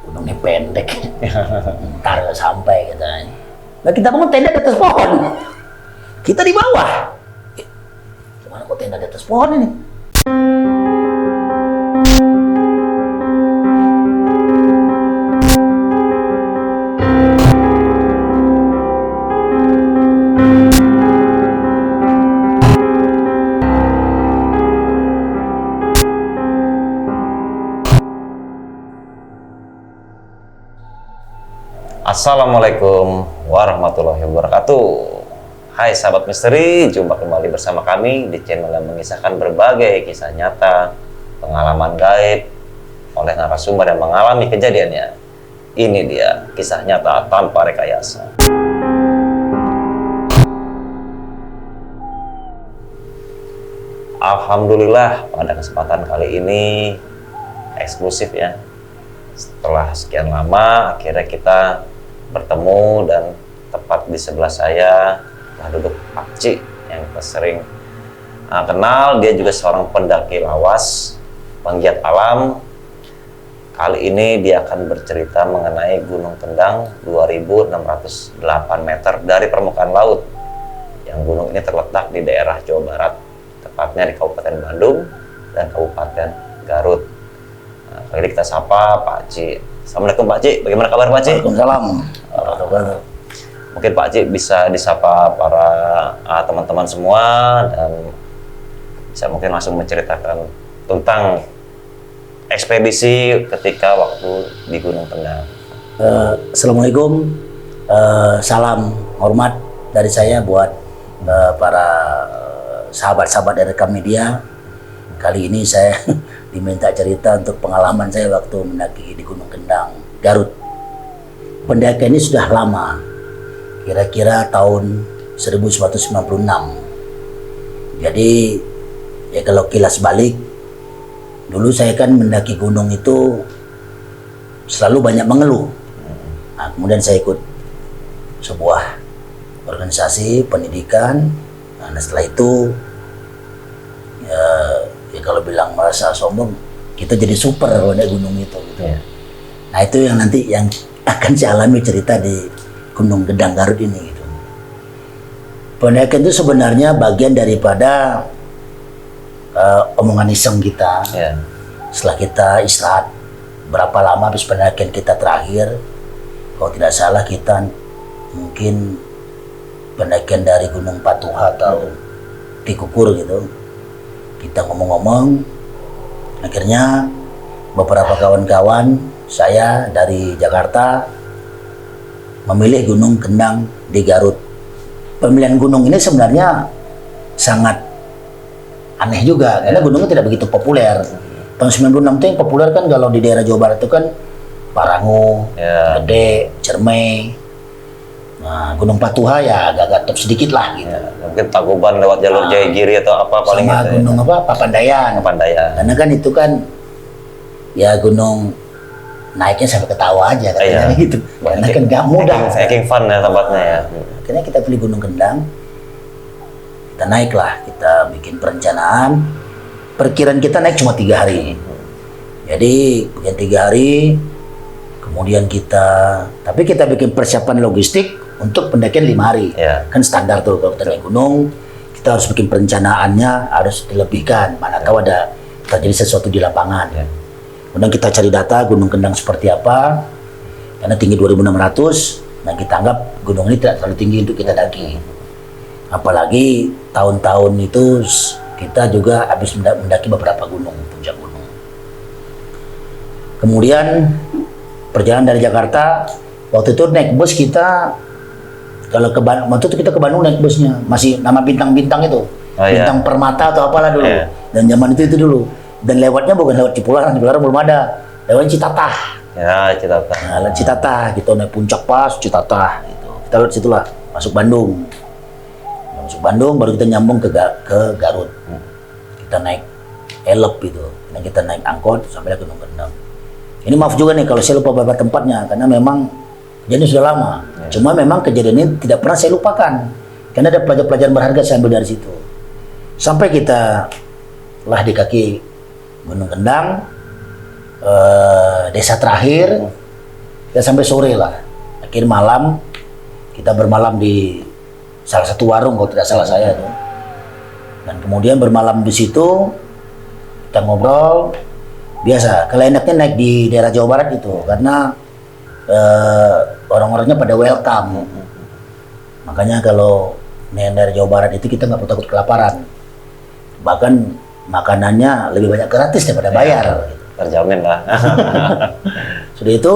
Gunungnya pendek, ntar nggak sampai katanya. Nah kita bangun tenda di atas pohon, kita di bawah. Gimana kok tenda di atas pohon ini? Assalamualaikum warahmatullahi wabarakatuh. Hai sahabat misteri, jumpa kembali bersama kami di channel yang mengisahkan berbagai kisah nyata, pengalaman gaib oleh narasumber yang mengalami kejadiannya. Ini dia kisah nyata tanpa rekayasa. Alhamdulillah pada kesempatan kali ini eksklusif ya. Setelah sekian lama akhirnya kita bertemu dan tepat di sebelah saya duduk Pak Ci yang kita sering kenal. Dia juga seorang pendaki lawas, penggiat alam. Kali ini dia akan bercerita mengenai Gunung Kendang 2608 meter dari permukaan laut. Yang gunung ini terletak di daerah Jawa Barat, tepatnya di Kabupaten Bandung dan Kabupaten Garut. Nah, kali ini kita sapa Pak Ci. Assalamualaikum Pak Ci, bagaimana kabar Pak Ci? Waalaikumsalam. Mungkin Pak Ci bisa disapa para teman-teman semua dan bisa mungkin langsung menceritakan tentang ekspedisi ketika waktu di Gunung Kendang. Assalamualaikum, salam hormat dari saya buat para sahabat-sahabat dari rekam media. Kali ini saya diminta cerita untuk pengalaman saya waktu mendaki di Gunung Kendang, Garut. Pendakian ini sudah lama, kira-kira tahun 1996. Jadi, ya kalau kilas balik, dulu saya kan mendaki gunung itu selalu banyak mengeluh. Nah, kemudian saya ikut sebuah organisasi pendidikan. Nah, setelah itu, ya kalau bilang merasa sombong, kita jadi super pada gunung itu gitu. Yeah. Nah itu yang nanti yang akan saya alami cerita di Gunung Kendang Garut ini gitu. Pendakian itu sebenarnya bagian daripada omongan iseng kita. Yeah. Setelah kita istirahat berapa lama habis pendakian kita terakhir, kalau tidak salah kita mungkin pendakian dari Gunung Patuha atau Tikukur gitu. Kita ngomong-ngomong, akhirnya beberapa kawan-kawan saya dari Jakarta memilih Gunung Kendang di Garut. Pemilihan gunung ini sebenarnya sangat aneh juga, karena gunungnya tidak begitu populer. Tahun 96 itu yang populer kan kalau di daerah Jawa Barat itu kan Parangu, Yeah. Gede, Cermai. Nah, Gunung Patuha ya agak-agak top sedikit lah gitu. Ya, mungkin Tagumban lewat jalur Jayagiri atau apa paling Sama gitu. gunung apa Papandayan. Papandayan. Karena kan itu kan ya gunung naiknya sampai ketawa aja katanya Iya. gitu. Karena kan nggak mudah. Saking fun ya tempatnya ya. Akhirnya kita pilih Gunung Kendang. Kita naik lah, kita bikin perencanaan. Perkiraan kita naik cuma 3 hari. Jadi bikin 3 hari. Kemudian tapi kita bikin persiapan logistik untuk pendakian 5 hari. Ya. Kan standar tuh kalau kita naik gunung, kita harus bikin perencanaannya, harus dilebihkan. Manakala ada terjadi sesuatu di lapangan. Ya. Kemudian kita cari data Gunung Kendang seperti apa, karena tinggi 2600, nah kita anggap gunung ini tidak terlalu tinggi untuk kita daki. Apalagi tahun-tahun itu kita juga habis mendaki beberapa gunung, puncak gunung. Kemudian perjalanan dari Jakarta, waktu itu naik bus kita, kalau ke Bandung, waktu itu kita ke Bandung naik busnya, masih nama bintang-bintang itu, bintang Permata atau apalah dulu, dan zaman itu dulu, dan lewatnya bukan lewat Cipularang belum ada, lewat Citatah. Ya, Citatah. Nah, lewat Citatah, kita naik puncak pas Citatah, gitu. Kita lewat situlah, masuk Bandung, baru kita nyambung ke Garut, kita naik elep itu, dan kita naik angkot sampai ke Gunung Kendang. Ini maaf juga nih kalau saya lupa beberapa tempatnya, karena memang kejadian sudah lama. Cuma memang kejadian ini tidak pernah saya lupakan, karena ada pelajaran berharga saya ambil dari situ. Sampai kita lah di kaki Gunung Kendang, desa terakhir, kita sampai sore lah. Akhir malam kita bermalam di salah satu warung kalau tidak salah saya tuh. Dan kemudian bermalam di situ, kita ngobrol. Biasa, kalau enaknya naik di daerah Jawa Barat itu, karena orang-orangnya pada welcome. Makanya kalau naik daerah Jawa Barat itu kita nggak perlu takut kelaparan. Bahkan makanannya lebih banyak gratis daripada bayar. Terjamin lah. Sudah itu,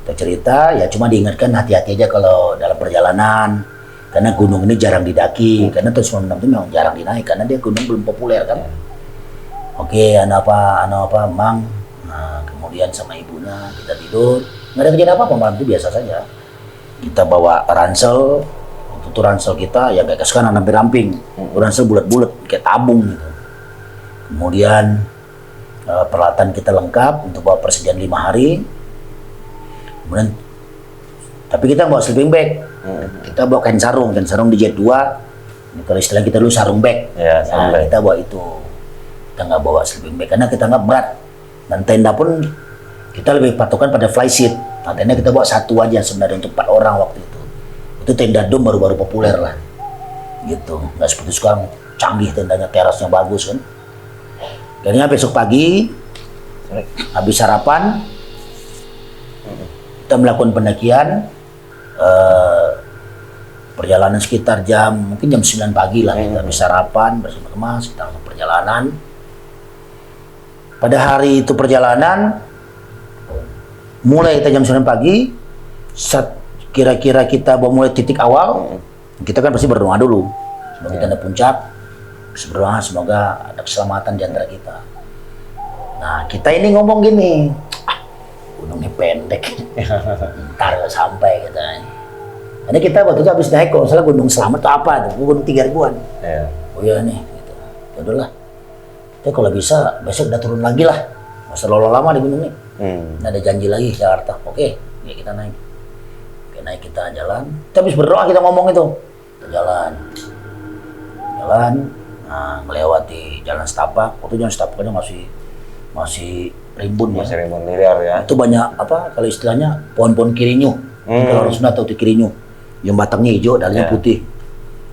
kita cerita, ya cuma diingatkan hati-hati aja kalau dalam perjalanan. Karena gunung ini jarang didaki, karena terus itu memang jarang dinaik, karena dia gunung belum populer kan. Oke, anak apa, Mang. Nah, kemudian sama ibunya kita tidur. Nggak ada kejadian apa-apa, malam itu biasa saja. Kita bawa ransel, waktu itu ransel kita ya kayak sekarang hampir ramping. Ransel bulat-bulat, kayak tabung gitu. Kemudian peralatan kita lengkap untuk bawa persediaan 5 hari. Kemudian, tapi kita bawa sleeping bag. Kita bawa kain sarung dijahit 2. Ini kalau istilah kita dulu sarung bag. Ya, sarung bag. Kita bawa itu. Kita nggak bawa sleeping bag karena kita nggak berat, dan tenda pun kita lebih patokan pada fly sheet. Nah, tenda kita bawa 1 aja sebenarnya untuk 4 orang waktu itu tenda dom baru-baru populer lah gitu, nggak seperti sekarang canggih tendanya, terasnya bagus kan. Akhirnya besok pagi habis sarapan kita melakukan pendakian, perjalanan sekitar mungkin jam 9 pagi lah. Kita habis sarapan bersama-sama, kita lakukan perjalanan. Pada hari itu perjalanan, mulai kita jam 9 pagi, kira-kira kita mau mulai titik awal, kita kan pasti berdoa dulu. Semoga kita ada puncak, berdoa semoga ada keselamatan di antara kita. Nah, kita ini ngomong gini, gunungnya pendek, ntar sampai kita. Ini kita waktu itu habis naik, kalau salah Gunung Selamat atau apa, Gunung 3 ribuan. Oh iya nih, gitu. Ya udahlah. Tapi kalau bisa besok udah turun lagi lah, nggak usah terlalu lama di gunung ini. Nggak ada janji lagi Jakarta. Oke, ya kita naik. Oke, naik kita jalan. Kita habis berdoa kita ngomong itu. Kita jalan, nah, melewati jalan setapak. Waktu jalan setapaknya masih rimbun ya. Masih rimbun liar ya. Itu banyak apa? Kalau istilahnya pohon-pohon kirinyu. Kalau orang Sunda tahu itu kirinyu. Yang batangnya hijau, dalamnya putih.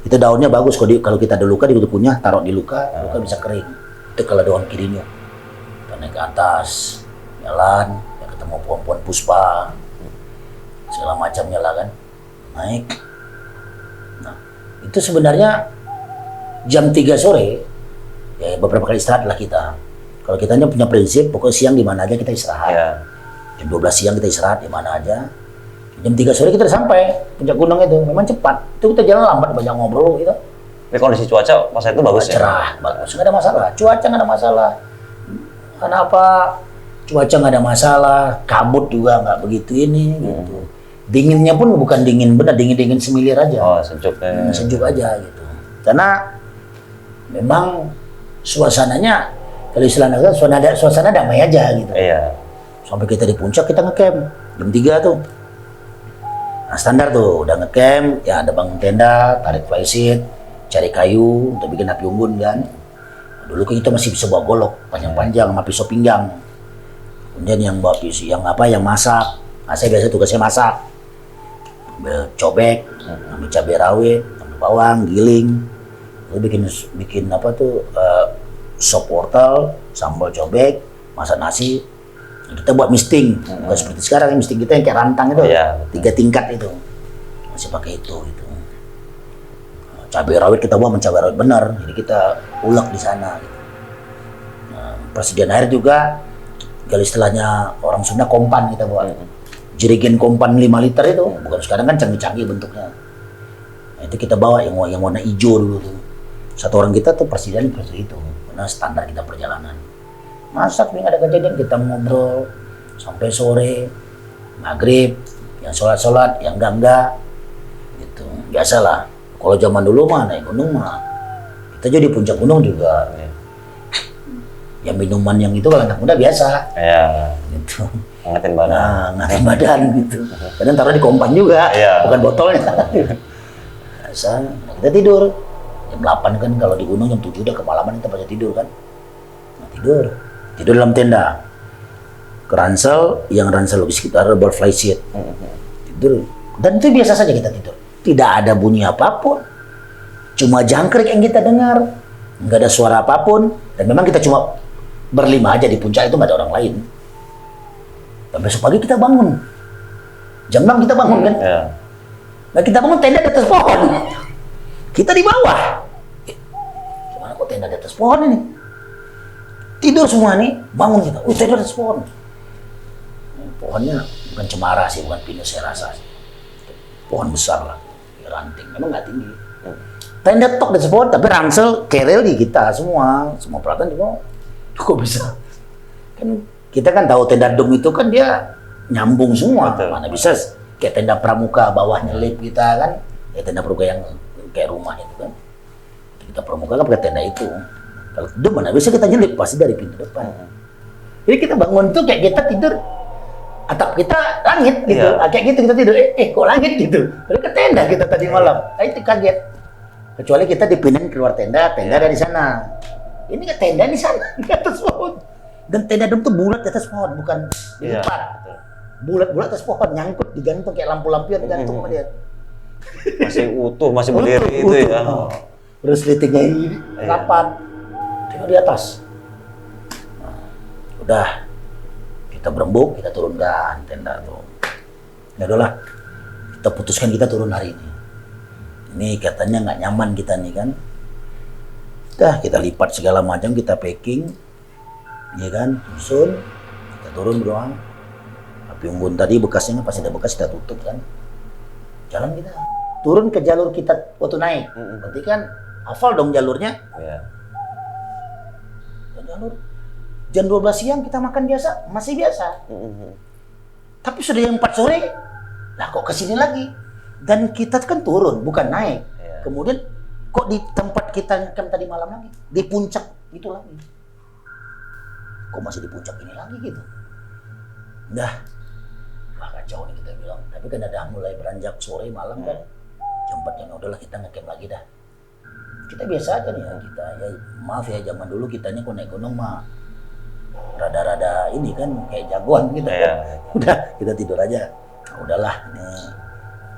Itu daunnya bagus kalau kita ada luka, di punya taruh di luka bisa kering. Itu kalau daun kirinyu. Kita naik ke atas, jalan, ya ketemu pohon-pohon puspa, segala macamnya lah kan. Naik. Nah, itu sebenarnya jam 3 sore, ya beberapa kali istirahat lah kita. Kalau kita punya prinsip, pokoknya siang di mana aja kita istirahat. Jam 12 siang kita istirahat di mana aja. Jam 3 sore kita udah sampai puncak gunung itu. Memang cepat. Itu kita jalan lambat, banyak ngobrol gitu. Ini kondisi cuaca pas itu bagus ya? Cerah, bagus. Nggak ada masalah. Cuaca nggak ada masalah. Kenapa? Cuaca nggak ada masalah. Kabut juga nggak begitu ini. Gitu. Dinginnya pun bukan dingin benar, dingin semilir aja. Oh, sejuk. Sejuk aja gitu. Karena memang suasananya, kalau istilahnya suasana damai aja gitu. Iya. Sampai kita di puncak kita ngecamp jam 3 tuh. Nah, standar tuh udah ngecamp, ya ada bangun tenda, tarik flysheet, cari kayu untuk bikin api unggun kan. Dulu kita masih bisa bawa golok panjang-panjang sama pisau pinggang. Kemudian yang bawa pisau yang masak. Nah, saya biasa tugasnya masak. Ambil cobek, ambil cabai rawit, ambil bawang, giling. Lalu bikin apa tuh sop wortel, sambal cobek, masak nasi. Kita buat misting, bukan seperti sekarang misting kita yang kayak rantang itu, 3 tingkat itu, masih pakai itu gitu. Cabai rawit kita buat cabai rawit benar, jadi kita ulek di sana. Gitu. Nah, persediaan air juga, kalau istilahnya orang Sunda kompan kita buat, jerigen kompan 5 liter itu, bukan sekarang kan canggih-canggih bentuknya. Nah, itu kita bawa yang warna hijau dulu tuh. Satu orang kita tuh persediaan seperti itu, karena standar kita perjalanan. Masak nih ada kejadian, kita ngobrol sampai sore, maghrib, yang sholat, yang enggak, gitu. Biasalah. Kalau zaman dulu mah naik gunung mah, kita jadi puncak gunung juga. Ya minuman yang itu kalau anak muda biasa. Iya. Gitu. Ngatin badan. Nah, ngatin badan gitu. Kadang taruh di kompan juga, bukan botolnya. Biasa. Nah, kita tidur. Jam 8 kan kalau di gunung jam 7 udah kemalaman kita pada tidur kan. Nah, tidur dalam tenda. ke ransel, yang ransel di sekitar butterfly seat. Tidur. Dan itu biasa saja kita tidur. Tidak ada bunyi apapun. Cuma jangkrik yang kita dengar. Nggak ada suara apapun. Dan memang kita cuma berlima aja di puncak, itu nggak ada orang lain. Dan besok pagi kita bangun. Jam 6 kita bangun kan? Ya. Nah kita bangun tenda di atas pohon. Kita di bawah. Gimana kok tenda di atas pohon ini? Tidur semua nih, bangun kita. Tenda di atas pohon. Pohonnya bukan cemara sih, bukan pinus saya rasa. Pohon besar lah, ranting. Memang nggak tinggi. Tenda tok di atas pohon, tapi ransel kerel di kita semua peralatan juga. Kok bisa? Kan kita kan tahu tenda dom itu kan dia nyambung semua. Betul. Mana bisa kayak tenda pramuka bawahnya lip kita kan? Ya tenda pramuka yang kayak rumah itu kan. Kita pramuka kan pakai tenda itu. Kalau dom mana bisa kita nyelip pasti dari pintu depan. Jadi kita bangun tuh kayak kita tidur atap kita langit gitu. Iya. Kayak gitu kita tidur. Kok langit gitu? Padahal ke tenda kita tadi malam. Nah, itu kaget. Kecuali kita dipindahin keluar tenda dari sana. Ini ke tenda di sana, di atas pohon. Dan tenda dom tuh bulat di atas pohon, bukan dilipat. Bulat-bulat atas pohon, nyangkut, digantung kayak lampu-lampion digantung sama dia. Masih utuh, masih berdiri itu ya. Terus litingnya ini rapat. Tengok di atas. Nah, udah, kita berembuk, kita turunkan tenda tuh. Ya udahlah, kita putuskan kita turun hari ini. Ini katanya nggak nyaman kita nih kan. Dah kita lipat segala macam, kita packing, ya kan, susun, kita turun doang. Api unggun tadi bekasnya pasti ada bekas, kita tutup kan. Jalan kita, turun ke jalur kita waktu naik, berarti kan hafal dong jalurnya. Iya. Jalur jam 12 siang kita makan biasa, masih biasa. Tapi sudah yang 4 sore, lah kok kesini lagi? Dan kita kan turun, bukan naik. Iya. Kemudian kok di tempat kita ngecamp tadi malam lagi, di puncak itu lagi. Kok masih di puncak ini lagi gitu? Dah, wah kacau nih kita bilang. Tapi kan ada mulai beranjak sore malam kan, jam 4 ya udahlah kita ngecamp lagi dah. Kita biasa aja nih ya, kita ya maaf ya zaman dulu kitanya kok naik gunung mah rada-rada ini kan kayak jagoan gitu kan. Udah kita tidur aja. Nah, udahlah nih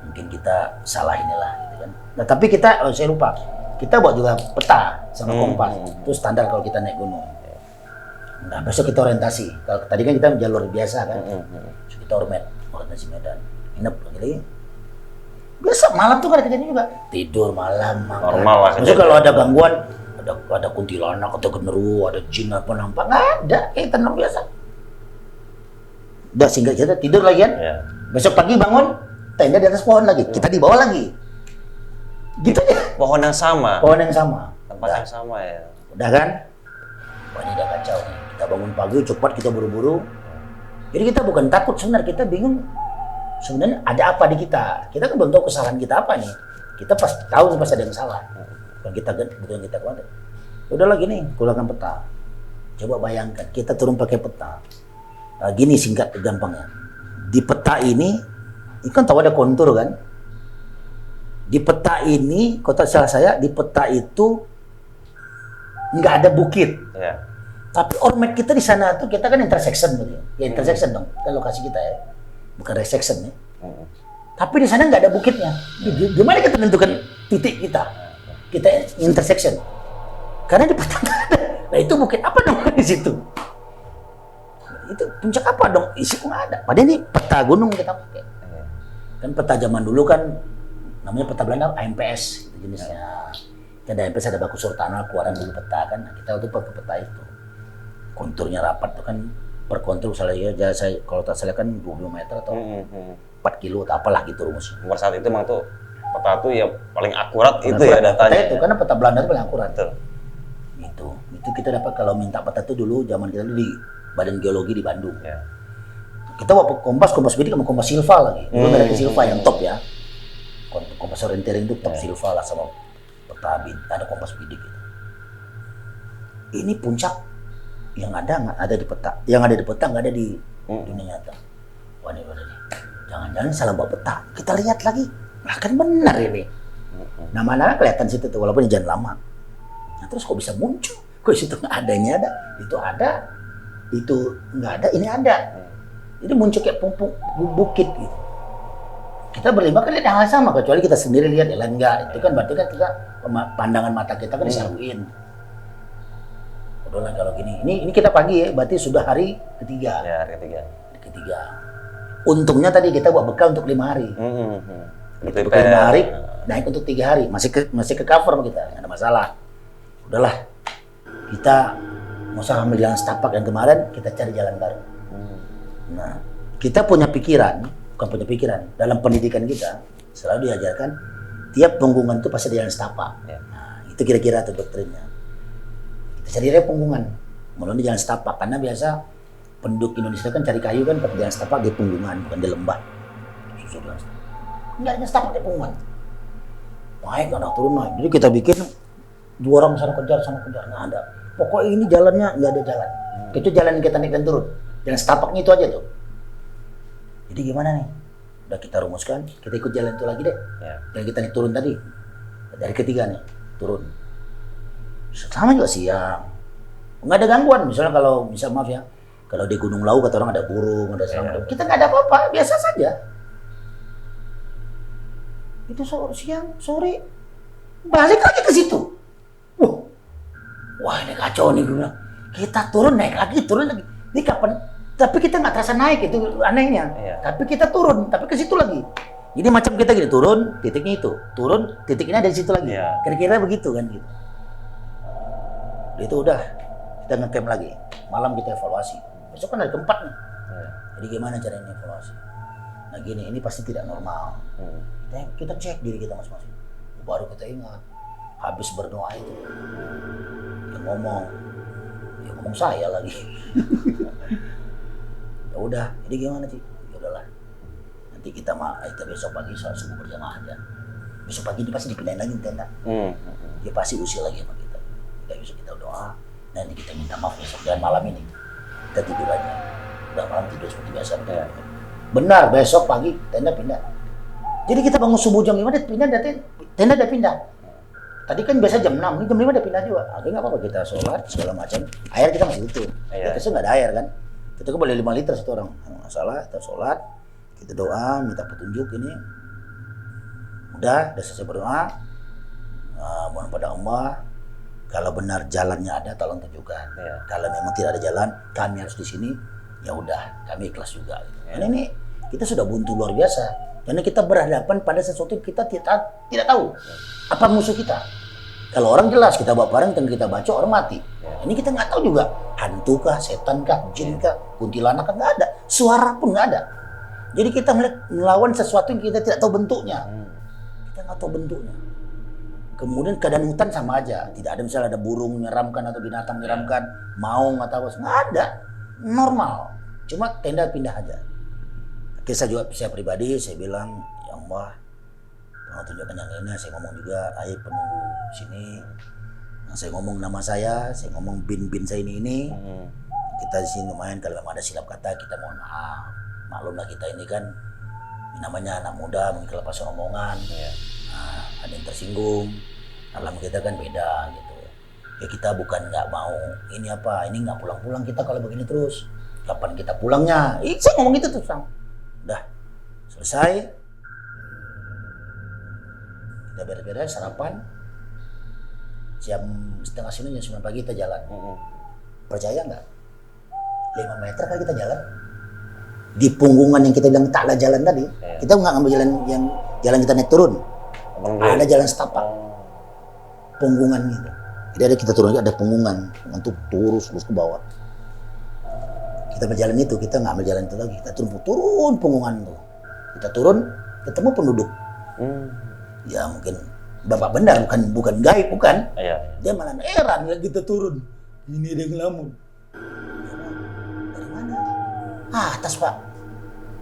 mungkin kita salah inilah gitu kan. Nah tapi kita, saya lupa, kita buat juga peta sama kompas. Itu standar kalau kita naik gunung. Nah besok kita orientasi. Kalau tadi kan kita jalur biasa kan. So, kita orientasi medan. Nginep lagi. Biasa malam tuh kan kejadian juga. Tidur malam. Normal lah. Maksudnya kalau ada gangguan, ada kuntilanak, ada genderuwo, ada jin apa nampak, nggak ada. Kayak tenang biasa. Udah singkat kita tidur lagi kan. Besok pagi bangun, tenda di atas pohon lagi. Kita di bawah lagi. Gitu ya. Pohon yang sama. Pohon yang sama. Tempat yang sama ya. Udah kan? Wah ini udah kacau nih. Kita bangun pagi, cepat kita buru-buru. Jadi kita bukan takut sebenarnya, kita bingung. Sebenarnya ada apa di kita? Kita kan belum tahu kesalahan kita apa nih. Kita pas tahu pasti ada yang salah. Bukan kita kuat. Udah lagi nih, gunakan peta. Coba bayangkan, kita turun pakai peta. Nah, gini singkat gampangnya. Di peta ini kan tahu ada kontur kan? Di peta ini, kota salah saya, di peta itu nggak ada bukit. Ya. Tapi ormet kita di sana tuh kita kan intersection berarti. Ya intersection dong, kan lokasi kita ya. Bukan resection ya. Tapi di sana nggak ada bukitnya. Gimana kita menentukan titik kita? Kita intersection. Karena di peta nggak ada. Nah itu bukit apa dong di situ? Itu puncak apa dong? Isi nggak ada. Padahal ini peta gunung kita pakai. Kan peta zaman dulu kan namanya peta Belanda AMPS itu jenisnya. Kan ada AMPS, ada baku surtanah, keluaran dulu peta kan. Nah, kita waktu pakai peta itu. Konturnya rapat tuh kan, per kontur misalnya ya saya kalau tak salah kan 20 meter atau 4 kilo atau apalah gitu rumusnya. Nomor saat itu memang tuh peta tuh ya paling akurat itu ya datanya. Peta itu karena peta Belanda itu paling akurat. Betul. Itu kita dapat kalau minta peta itu dulu zaman kita dulu di Badan Geologi di Bandung. Ya. Kita bawa kompas bidik sama kompas silva lagi. Dulu merek silva yang top ya. Kompas orientering itu top silva lah sama peta ada kompas bidik gitu. Ini puncak yang ada nggak ada di peta, yang ada di peta nggak ada di dunia nyata. Wah ini udah nih, jangan-jangan salah bawa peta. Kita lihat lagi, lah kan benar ini. Nama-nama kelihatan situ tuh, walaupun jangan lama. Nah, terus kok bisa muncul? Kok situ nggak ada, ini ada, itu ada. itu nggak ada, ini ada. Jadi muncul kayak bukit gitu. Kita berlima kan lihat hal sama, kecuali kita sendiri lihat ya enggak. Itu kan berarti kan kita pandangan mata kita kan disaruin. Udahlah kalau gini, ini kita pagi ya, berarti sudah hari ketiga. Ya, hari ketiga. Ketiga. Untungnya tadi kita buat bekal untuk 5 hari. Itu bekal 5 hari, naik untuk 3 hari, masih ke cover sama kita, nggak ada masalah. Udahlah, kita nggak usah ambil jalan setapak yang kemarin, kita cari jalan baru. Nah, kita punya pikiran, bukan punya pikiran, dalam pendidikan kita selalu diajarkan tiap punggungan itu pasti ada jalan setapak. Nah, itu kira-kira tuh doktrinnya. Kita cari punggungan, melalui jalan setapak, karena biasa penduduk Indonesia kan cari kayu kan pakai jalan setapak di punggungan, bukan di lembah. Susur jalan setapak. Enggak, jalan setapak di punggungan. Naik, anak turun naik. Jadi kita bikin 2 orang sana kejar, nggak ada. Pokoknya ini jalannya nggak ada jalan. Itu jalan yang kita naik dan turun. Jalan setapaknya itu aja tuh. Jadi gimana nih? Udah kita rumuskan, kita ikut jalan itu lagi deh. Yang kita naik turun tadi. Dari ketiga nih, turun. Sama juga siang. Nggak ada gangguan. Misalnya kalau, maaf ya, kalau di Gunung Lau kata orang ada burung, ada serangga. Kita nggak ada apa-apa, biasa saja. Itu siang, sore, balik lagi ke situ. Wah ini kacau nih, gue bilang. Kita turun, naik lagi, turun lagi. Ini kapan? Tapi kita nggak terasa naik, itu anehnya. Tapi kita turun, tapi ke situ lagi. Jadi macam kita gini, turun, titiknya itu. Turun, titiknya ada di situ lagi. Kira-kira begitu kan gitu. Itu udah, kita nge-camp lagi. Malam kita evaluasi. Besok kan hari keempat nih. Jadi gimana caranya evaluasi? Nah gini, ini pasti tidak normal. Kita cek diri kita masing-masing. Baru kita ingat, habis berdoa itu. Yang ngomong saya lagi. Ya udah, jadi gimana sih? Ya udahlah. Nanti kita besok pagi sholat subuh berjamaah aja. Besok pagi dia pasti dipindahin lagi tenda. Dia pasti usil lagi sama kita. Besok kita doa. Nanti kita minta maaf besok dan malam ini kita tidur aja. Udah malam tidur seperti biasa. Benar, besok pagi tenda pindah. Jadi kita bangun subuh jam 5 tenda udah pindah. Tadi kan biasa jam 6, ini jam 5 udah pindah juga. Akhirnya nggak apa-apa, kita sholat segala macam. Air kita masih utuh. Kita nggak ada air kan. Kita kan boleh 5 liter satu orang. Nggak masalah, kita sholat, kita doa, minta petunjuk ini. Udah selesai berdoa. Mohon pada Allah, kalau benar jalannya ada, tolong tunjukkan. Kalau memang tidak ada jalan, kami harus di sini. Ya udah, kami ikhlas juga. Karena ini kita sudah buntu luar biasa. Karena kita berhadapan pada sesuatu yang kita tidak tahu apa musuh kita. Kalau orang jelas kita bawa barang dan kita baca orang mati. Ini kita nggak tahu juga hantu kah, setan kah, jin kah, kuntilanak kah, nggak ada. Suara pun nggak ada. Jadi kita melawan sesuatu yang kita tidak tahu bentuknya. Kita nggak tahu bentuknya. Kemudian keadaan hutan sama aja. Tidak ada misalnya ada burung menyeramkan atau binatang menyeramkan, maung atau apa, nggak ada. Normal. Cuma tenda pindah aja. Saya pribadi, saya bilang, ya Allah, tolong tunjukkan yang lainnya. Saya ngomong juga, ayo penunggu sini. Nah, saya ngomong nama saya ngomong bin saya ini. Kita di sini lumayan, kalau ada silap kata, kita mohon maaf. Maklumlah kita ini kan, namanya anak muda, mungkin kelepasan omongan. Nah, ada yang tersinggung. Alam kita kan beda gitu. Ya kita bukan nggak mau, ini nggak pulang-pulang kita kalau begini terus. Kapan kita pulangnya? Saya ngomong gitu terus. Udah selesai, kita beres-beres sarapan, jam 8:30 jam 9 pagi kita jalan. Percaya nggak? 5 meter kali kita jalan di punggungan yang kita bilang tak ada jalan tadi. Kita nggak ngambil jalan kita naik turun, ada jalan setapak punggungan gitu. Jadi ada kita turun aja, ada punggungan untuk terus ke bawah. Kita berjalan itu, kita nggak ambil jalan itu lagi. Kita turun punggungan itu. Kita turun, ketemu penduduk. Ya mungkin bapak benar, bukan gaib, bukan. Dia malah heran lihat kita turun. Ini dia ngelamun. Dari mana? Atas pak.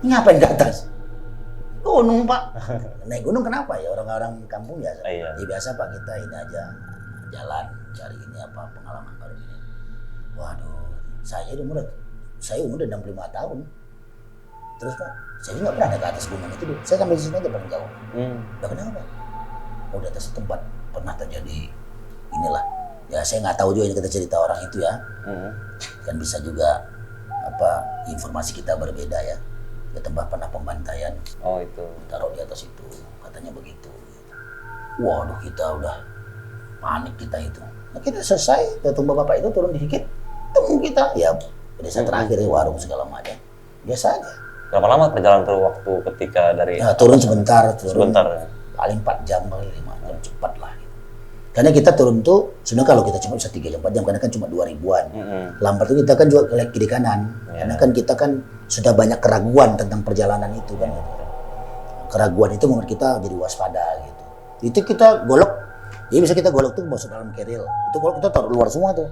Ngapain ke atas? Gunung pak. Naik gunung kenapa ya? Orang-orang kampung biasa. Ya biasa pak, kita ini aja jalan cari ini pengalaman baru ini. Waduh, saya umur udah 65 tahun. Terus pak, saya nggak pernah naik ke atas gunung itu. Saya sampai di sini aja paling jauh. Udah kenapa? Di atas tempat pernah terjadi inilah. Ya saya nggak tahu juga ini kita cerita orang itu ya. Kan bisa juga informasi kita berbeda ya. Ke tempat pernah pembantaian, Oh itu. taruh di atas itu, katanya begitu. Waduh, kita udah panik kita itu. Nah, kita selesai, ketemu bapak itu turun dikit, temu kita. Ya, desa terakhir ya, warung segala macam. Biasa aja. Berapa lama perjalanan tuh waktu ketika dari Nah, turun sebentar, sebentar ya? paling 4 jam kali 5 jam, cepat lah. Karena kita turun tuh, sebenarnya kalau kita cuma bisa 3 jam, 4 jam, karena kan cuma 2.000-an. Lambat itu kita kan juga ke kiri kanan. Karena kan kita kan sudah banyak keraguan tentang perjalanan itu kan. Keraguan itu membuat kita jadi waspada gitu. Itu kita golok, ya bisa kita golok tuh masuk dalam keril. Itu kalau kita taruh luar semua tuh.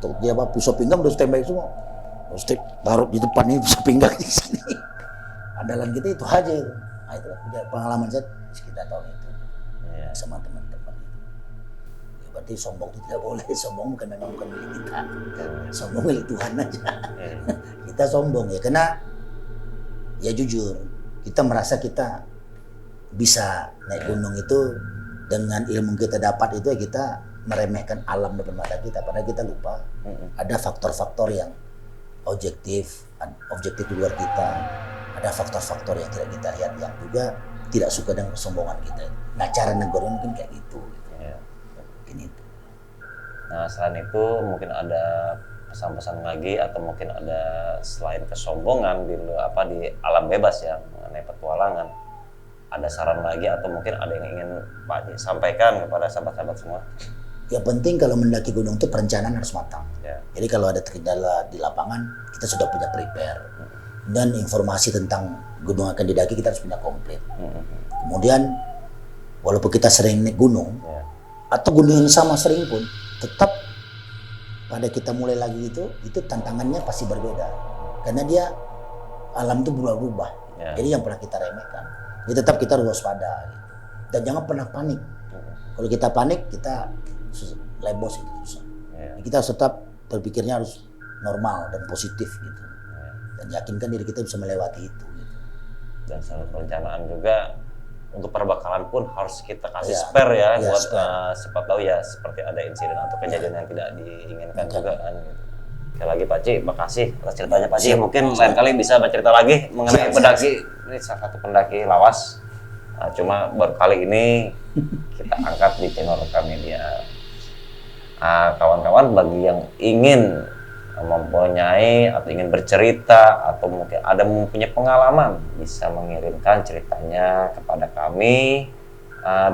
Tuh dia pisau pinggang udah standby semua. Terus taruh di depan ini pisau pinggang di sini. Andalan kita itu aja. Nah itu pengalaman saya sekitar tahun itu sama teman-teman. Berarti sombong itu tidak boleh. Sombong bukan milik kita. Sombong milik Tuhan aja. Kita sombong ya karena ya jujur kita merasa kita bisa naik gunung itu dengan ilmu kita dapat itu ya kita meremehkan alam depan mata kita. Padahal kita lupa ada faktor-faktor yang objektif di luar kita. Ada faktor-faktor yang tidak kita lihat yang juga tidak suka dengan kesombongan kita. Nah cara negornya mungkin kayak gitu. Itu. Nah selain itu mungkin ada pesan-pesan lagi atau mungkin ada selain kesombongan di alam bebas ya mengenai petualangan, ada saran lagi atau mungkin ada yang ingin Pak Haji sampaikan kepada sahabat-sahabat semua? Yang penting kalau mendaki gunung itu perencanaan harus matang. Jadi kalau ada terkendala di lapangan kita sudah punya prepare dan informasi tentang gunung akan didaki kita harus punya komplit. Kemudian walaupun kita sering naik gunung atau gunung yang sama sering pun tetap pada kita mulai lagi itu tantangannya pasti berbeda karena dia alam itu berubah-ubah. Jadi yang pernah kita remehkan ya tetap kita harus waspada gitu. Dan jangan pernah panik. Kalau kita panik kita lebos itu susah. Kita harus tetap berpikirnya harus normal dan positif gitu dan yakinkan diri kita bisa melewati itu gitu. Dan selalu perencanaan juga untuk perbekalan pun harus kita kasih spare ya buat siapa tahu ya seperti ada insiden atau kejadian yang tidak diinginkan juga kan gitu. Sekali lagi Pak Haji, makasih atas ceritanya Pak Haji. Mungkin lain kali bisa bercerita lagi mengenai pendaki. Ini salah satu pendaki lawas. Nah, cuma baru kali ini kita angkat di channel Rekam Media. Kawan-kawan bagi yang ingin mempunyai atau ingin bercerita atau mungkin ada mempunyai pengalaman bisa mengirimkan ceritanya kepada kami,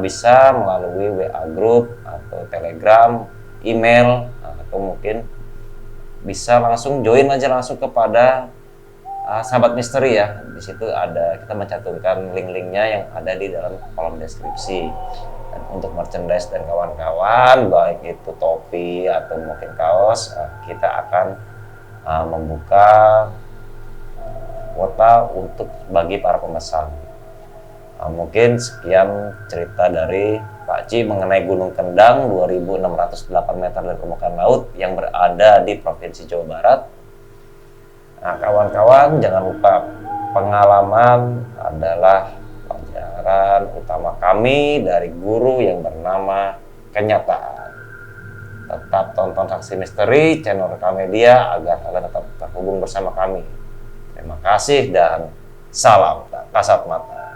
bisa melalui WA group atau Telegram, email, atau mungkin bisa langsung join aja langsung kepada Sahabat Misteri ya. Di situ ada kita mencantumkan link-linknya yang ada di dalam kolom deskripsi. Dan untuk merchandise dan kawan-kawan, baik itu topi atau mungkin kaos, kita akan membuka kuota untuk bagi para pemesan. Mungkin sekian cerita dari Pak Haji mengenai Gunung Kendang 2.608 meter dari permukaan laut yang berada di Provinsi Jawa Barat. Nah, kawan-kawan jangan lupa pengalaman adalah pelajaran utama kami dari guru yang bernama kenyataan. Tetap tonton Saksi Misteri, channel Rekam Media agar kalian tetap terhubung bersama kami. Terima kasih dan salam kasat mata.